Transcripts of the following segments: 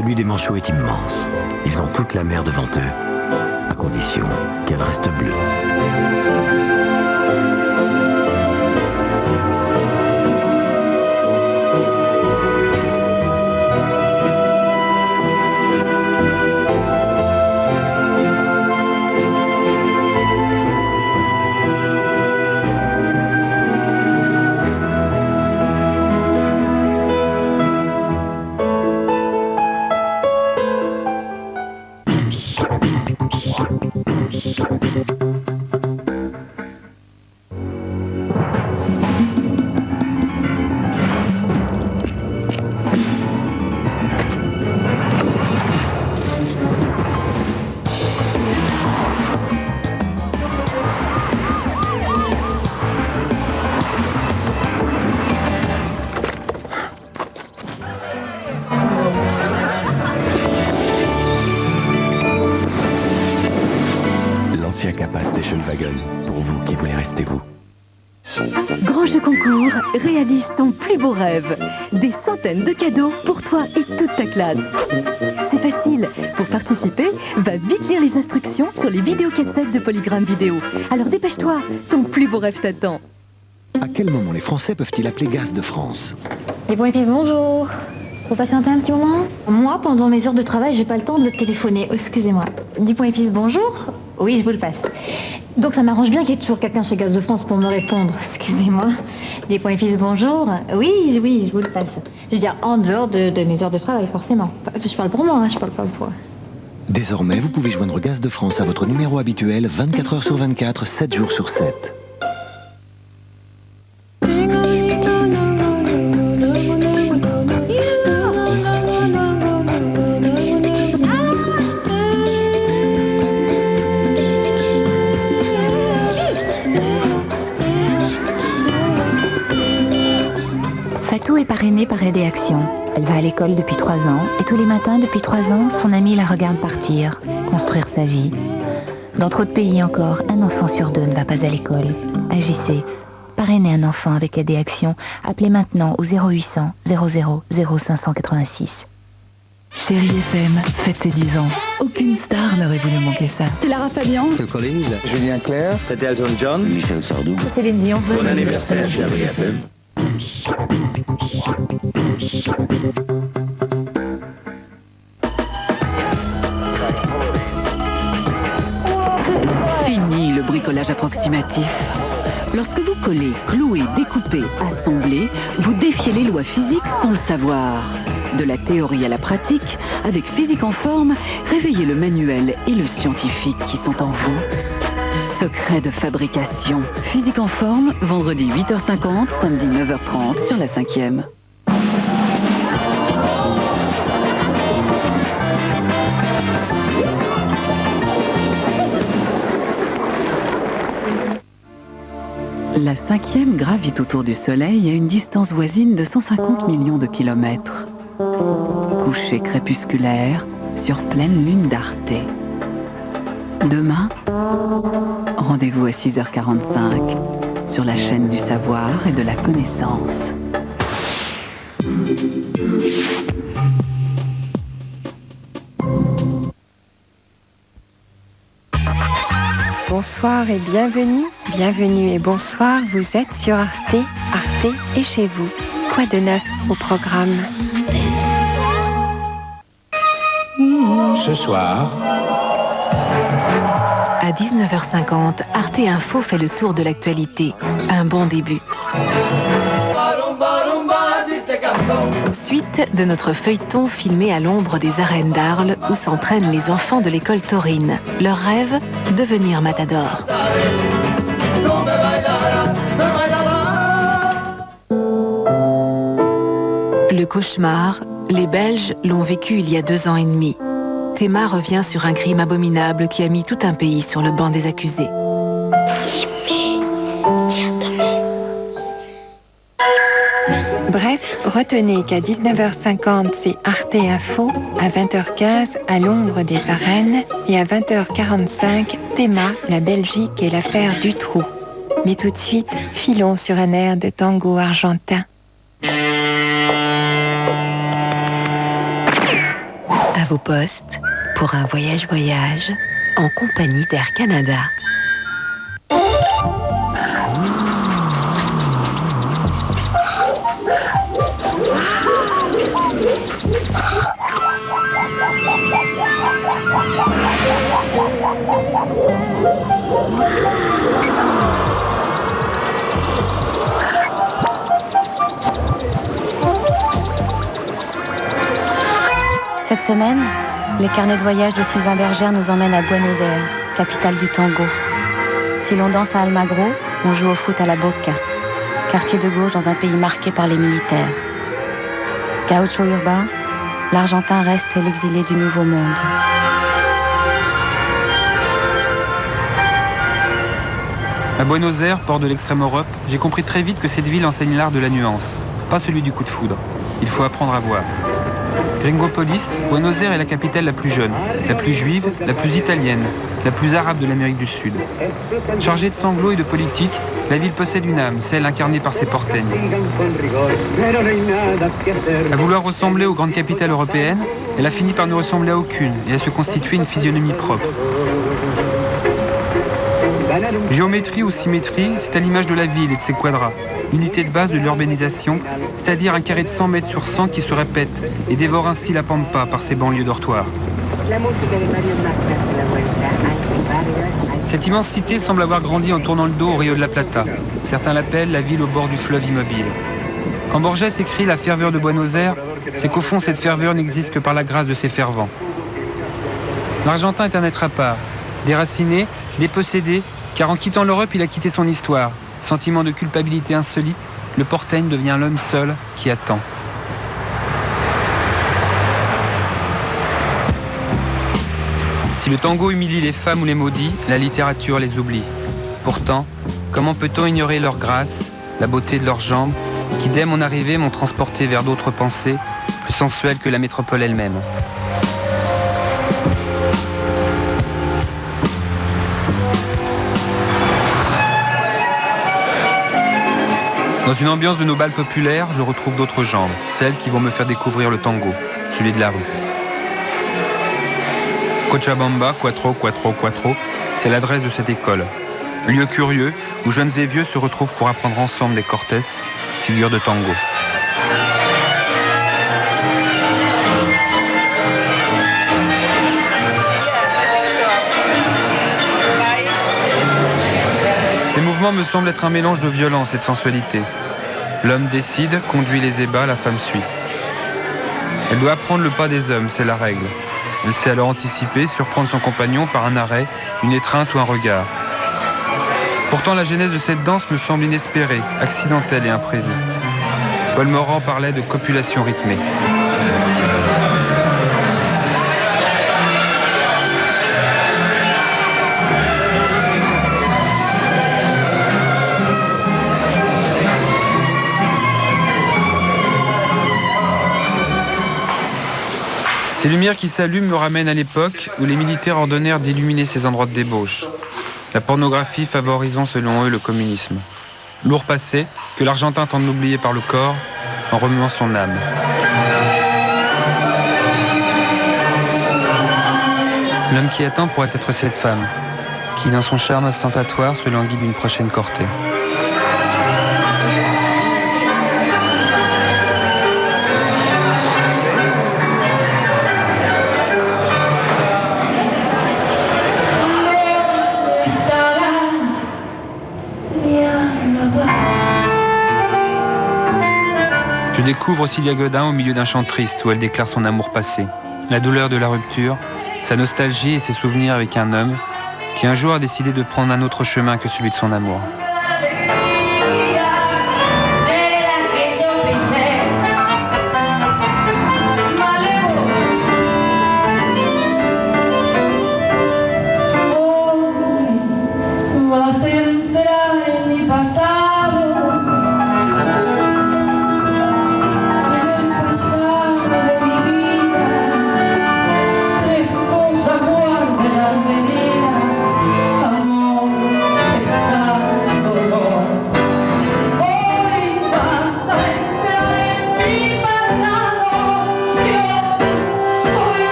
Celui des manchots est immense. Ils ont toute la mer devant eux, à condition qu'elle reste bleue. Kappa Station Wagon, pour vous qui voulez rester vous. Grand Jeu Concours, réalise ton plus beau rêve. Des centaines de cadeaux pour toi et toute ta classe. C'est facile. Pour participer, va vite lire les instructions sur les vidéocassettes de Polygram Vidéo. Alors dépêche-toi, ton plus beau rêve t'attend. À quel moment les Français peuvent-ils appeler Gaz de France? Les bons épices, bonjour. Vous patientez un petit moment? Moi, pendant mes heures de travail, j'ai pas le temps de téléphoner. Excusez-moi. 10 points épices, bonjour. Oui, je vous le passe. Donc ça m'arrange bien qu'il y ait toujours quelqu'un chez Gaz de France pour me répondre. Excusez-moi. 10 points épices, bonjour. Oui, je vous le passe. Je veux dire, en dehors de mes heures de travail, forcément. Enfin, je parle pour moi, hein, je parle pas pour... Désormais, vous pouvez joindre Gaz de France à votre numéro habituel 24 heures sur 24, 7 jours sur 7. Fatou est parrainée par Aide et Action. Elle va à l'école depuis 3 ans et tous les matins depuis 3 ans, son amie la regarde partir, construire sa vie. Dans trop de pays encore, un enfant sur 2 ne va pas à l'école. Agissez. Parrainez un enfant avec Aide et Action. Appelez maintenant au 0800 00 0586. Chérie FM, fête ses 10 ans. Aucune star n'aurait voulu manquer ça. C'est Lara Fabian. Phil Collins. Julien Clerc. C'était Elton John. Michel Sardou. C'est Céline Dion. Bon anniversaire, chérie FM. Fini le bricolage approximatif. Lorsque vous collez, clouez, découpez, assemblez, vous défiez les lois physiques sans le savoir. De la théorie à la pratique, avec Physique en forme, réveillez le manuel et le scientifique qui sont en vous. Secret de fabrication. Physique en forme, vendredi 8h50, samedi 9h30 sur la 5e. La 5e gravite autour du Soleil à une distance voisine de 150 millions de kilomètres. Coucher crépusculaire sur pleine lune d'Arte. Demain, rendez-vous à 6h45 sur la chaîne du savoir et de la connaissance. Bonsoir et bienvenue, bienvenue et bonsoir, vous êtes sur Arte, Arte est chez vous. Quoi de neuf au programme? Ce soir, À 19h50, Arte Info fait le tour de l'actualité. Un bon début. Suite de notre feuilleton filmé à l'ombre des arènes d'Arles où s'entraînent les enfants de l'école taurine. Leur rêve, devenir matador. Le cauchemar, les Belges l'ont vécu il y a 2 ans et demi. Théma revient sur un crime abominable qui a mis tout un pays sur le banc des accusés. Bref, retenez qu'à 19h50, c'est Arte Info, à 20h15, à l'ombre des arènes, et à 20h45, Théma, la Belgique et l'affaire Dutroux. Mais tout de suite, filons sur un air de tango argentin. vos postes pour un voyage en compagnie d'Air Canada. Cette semaine, les carnets de voyage de Sylvain Bergère nous emmènent à Buenos Aires, capitale du tango. Si l'on danse à Almagro, on joue au foot à la Boca, quartier de gauche dans un pays marqué par les militaires. Gaucho urbain, l'Argentin reste l'exilé du Nouveau Monde. À Buenos Aires, port de l'extrême Europe, j'ai compris très vite que cette ville enseigne l'art de la nuance, pas celui du coup de foudre. Il faut apprendre à voir. Gringopolis, Buenos Aires est la capitale la plus jeune, la plus juive, la plus italienne, la plus arabe de l'Amérique du Sud. Chargée de sanglots et de politique, la ville possède une âme, celle incarnée par ses porteños. À vouloir ressembler aux grandes capitales européennes, elle a fini par ne ressembler à aucune et à se constituer une physionomie propre. Géométrie ou symétrie, c'est à l'image de la ville et de ses quadras, l'unité de base de l'urbanisation, c'est-à-dire un carré de 100 mètres sur 100 qui se répète et dévore ainsi la pampa par ses banlieues dortoirs. Cette immense cité semble avoir grandi en tournant le dos au Rio de la Plata. Certains l'appellent la ville au bord du fleuve immobile. Quand Borges écrit la ferveur de Buenos Aires, c'est qu'au fond cette ferveur n'existe que par la grâce de ses fervents. L'Argentin est un être à part, déraciné, dépossédé, car en quittant l'Europe, il a quitté son histoire. Sentiment de culpabilité insolite, le porteñ devient l'homme seul qui attend. Si le tango humilie les femmes ou les maudit, la littérature les oublie. Pourtant, comment peut-on ignorer leur grâce, la beauté de leurs jambes, qui dès mon arrivée m'ont transporté vers d'autres pensées, plus sensuelles que la métropole elle-même. Dans une ambiance de nos bals populaires, je retrouve d'autres jambes, celles qui vont me faire découvrir le tango, celui de la rue. Cochabamba, Cuatro, Cuatro, Cuatro, c'est l'adresse de cette école. Lieu curieux où jeunes et vieux se retrouvent pour apprendre ensemble des cortes, figures de tango. Ces mouvements me semblent être un mélange de violence et de sensualité. L'homme décide, conduit les ébats, la femme suit. Elle doit apprendre le pas des hommes, c'est la règle. Elle sait alors anticiper, surprendre son compagnon par un arrêt, une étreinte ou un regard. Pourtant, la genèse de cette danse me semble inespérée, accidentelle et imprévue. Paul Morand parlait de copulation rythmée. Ces lumières qui s'allument me ramènent à l'époque où les militaires ordonnèrent d'illuminer ces endroits de débauche. La pornographie favorisant selon eux le communisme. Lourd passé que l'Argentin tente d'oublier par le corps en remuant son âme. L'homme qui attend pourrait être cette femme, qui dans son charme ostentatoire se languit d'une prochaine cortée. Je découvre Sylvia Godin au milieu d'un chant triste où elle déclare son amour passé, la douleur de la rupture, sa nostalgie et ses souvenirs avec un homme qui un jour a décidé de prendre un autre chemin que celui de son amour.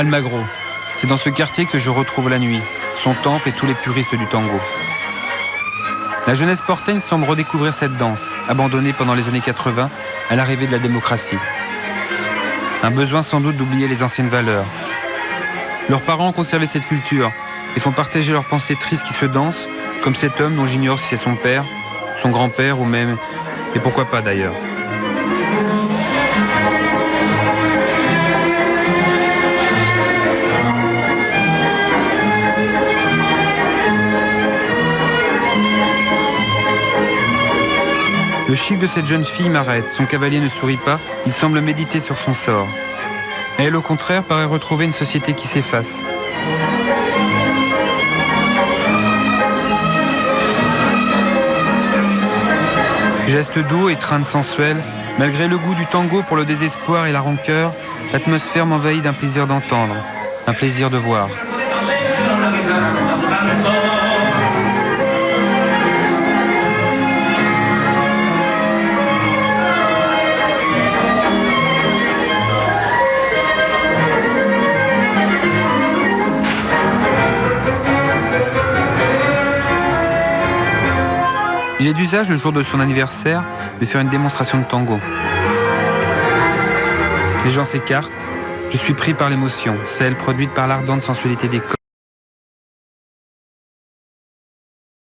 Almagro. C'est dans ce quartier que je retrouve la nuit, son temple et tous les puristes du tango. La jeunesse portegne semble redécouvrir cette danse, abandonnée pendant les années 80 à l'arrivée de la démocratie. Un besoin sans doute d'oublier les anciennes valeurs. Leurs parents ont conservé cette culture et font partager leurs pensées tristes qui se dansent, comme cet homme dont j'ignore si c'est son père, son grand-père ou même... et pourquoi pas d'ailleurs. Le chic de cette jeune fille m'arrête, son cavalier ne sourit pas, il semble méditer sur son sort. Elle, au contraire, paraît retrouver une société qui s'efface. Gestes doux et traînes sensuelles, malgré le goût du tango pour le désespoir et la rancœur, l'atmosphère m'envahit d'un plaisir d'entendre, un plaisir de voir. Il est d'usage le jour de son anniversaire de faire une démonstration de tango. Les gens s'écartent, je suis pris par l'émotion, celle produite par l'ardente sensualité des corps.